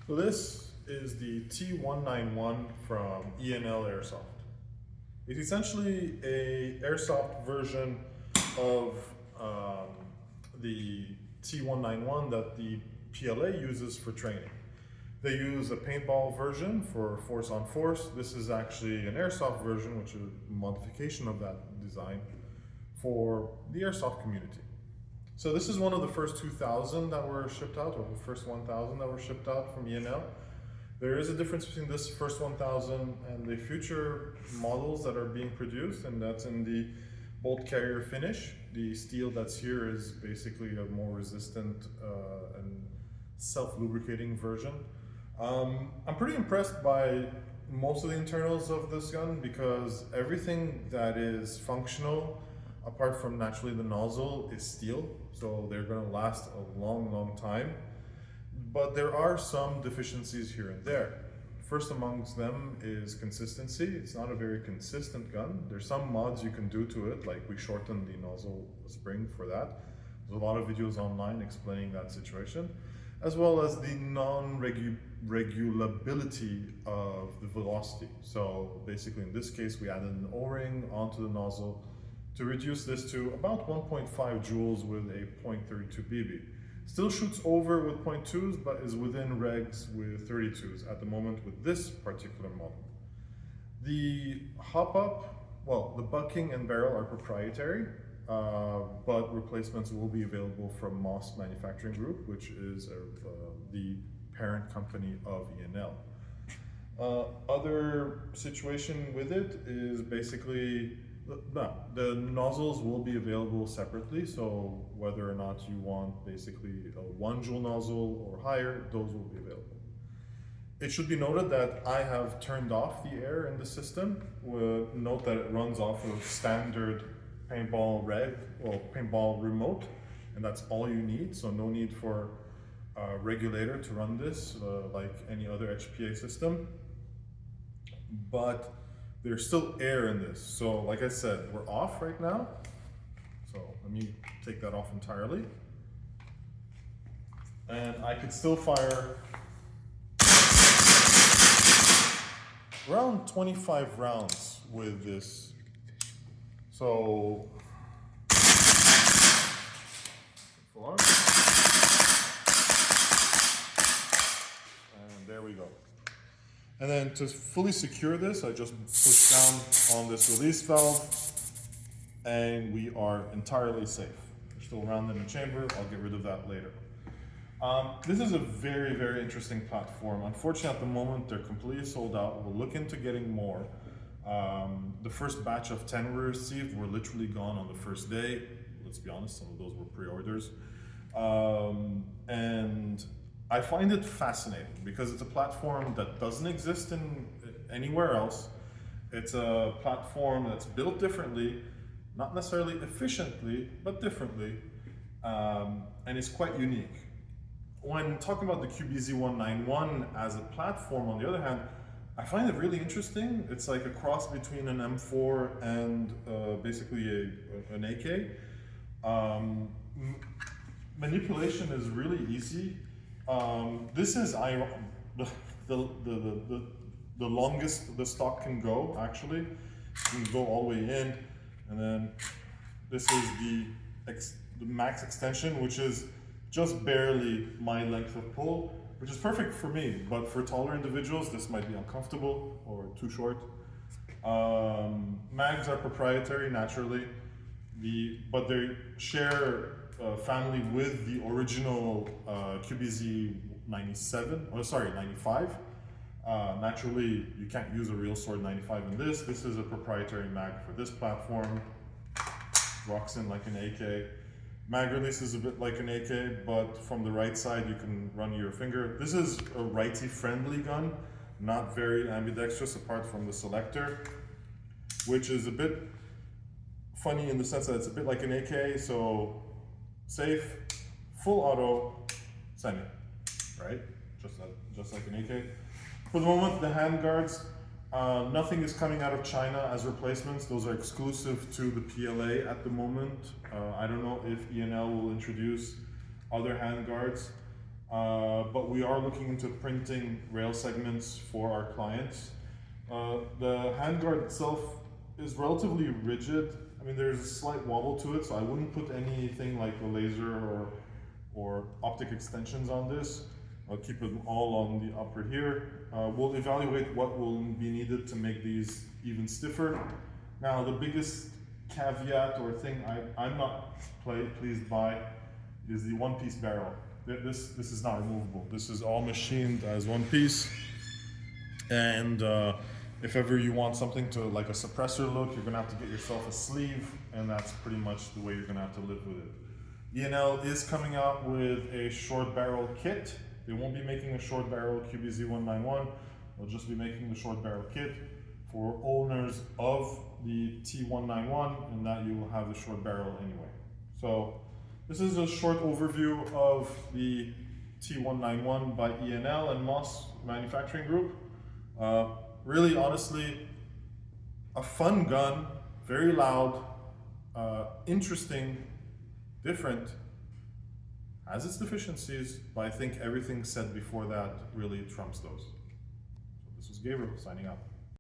So this is the T-191 from E&L Airsoft. It's essentially a airsoft version of the T-191 that the PLA uses for training. They use a paintball version for force on force. This is actually an airsoft version, which is a modification of that design for the airsoft community. So this is one of the first 2,000 that were shipped out, or the first 1,000 that were shipped out from E&L. There is a difference between this first 1,000 and the future models that are being produced, and that's in the bolt carrier finish. The steel that's here is basically a more resistant and self-lubricating version. I'm pretty impressed by most of the internals of this gun because everything that is functional, apart from naturally the nozzle, is steel, so they're going to last a long time. But there are some deficiencies here and there. First amongst them is consistency. It's not a very consistent gun. There's some mods you can do to it, like we shortened the nozzle spring for that. There's a lot of videos online explaining that situation, as well as the non-regulability of the velocity. So basically in this case, we added an O-ring onto the nozzle to reduce this to about 1.5 joules with a .32 BB. Still shoots over with .2s, but is within regs with 32s at the moment with this particular model. The hop-up, well, the bucking and barrel are proprietary, but replacements will be available from Moss Manufacturing Group, which is the parent company of E&L. Other situation with it is basically the nozzles will be available separately, so whether or not you want basically a 1 joule nozzle or higher, those will be available. It should be noted that I have turned off the air in the system. Note that it runs off of standard paintball paintball remote, and that's all you need, so no need for a regulator to run this like any other HPA system. But there's still air in this. So like I said, we're off right now. So let me take that off entirely. And I could still fire around 25 rounds with this. So, and there we go. And then to fully secure this, I just push down on this release valve and we are entirely safe. There's still a round in the chamber, I'll get rid of that later. This is a very interesting platform. Unfortunately at the moment they're completely sold out. We'll look into getting more. The first batch of 10 we received were literally gone on the first day. Let's be honest, some of those were pre-orders. And I find it fascinating because it's a platform that doesn't exist anywhere else. It's a platform that's built differently, not necessarily efficiently, but differently, and it's quite unique. When talking about the QBZ-191 as a platform, on the other hand, I find it really interesting. It's like a cross between an M4 and basically an AK. Manipulation is really easy. This is the longest the stock can go, actually. You can go all the way in, and then this is the max extension, which is just barely my length of pull, which is perfect for me, but for taller individuals, this might be uncomfortable or too short. Mags are proprietary, naturally, but they share family with the original QBZ 95. Naturally, you can't use a real sword 95 in this. This is a proprietary mag for this platform. Rocks in like an AK. Mag release is a bit like an AK, but from the right side you can run your finger. This is a righty-friendly gun, not very ambidextrous apart from the selector, which is a bit funny in the sense that it's a bit like an AK, so safe, full auto, semi, right? Just like an AK. For the moment, the hand guards, nothing is coming out of China as replacements. Those are exclusive to the PLA at the moment. I don't know if E&L will introduce other hand guards. but we are looking into printing rail segments for our clients. The handguard itself is relatively rigid. I mean, there's a slight wobble to it, so I wouldn't put anything like a laser or optic extensions on this. I'll keep them all on the upper here. We'll evaluate what will be needed to make these even stiffer. Now, the biggest caveat or thing I'm not pleased by is the one-piece barrel. This is not removable. This is all machined as one piece. And if ever you want something to like a suppressor look, you're gonna have to get yourself a sleeve, and that's pretty much the way you're gonna have to live with it. E&L is coming out with a short barrel kit. They won't be making a short barrel QBZ-191. They'll just be making the short barrel kit for owners of the T-191, and that you will have the short barrel anyway. So this is a short overview of the T-191 by E&L and Moss Manufacturing Group. Really, honestly, a fun gun, very loud, interesting, different, has its deficiencies, but I think everything said before that really trumps those. So this is Gabriel signing out.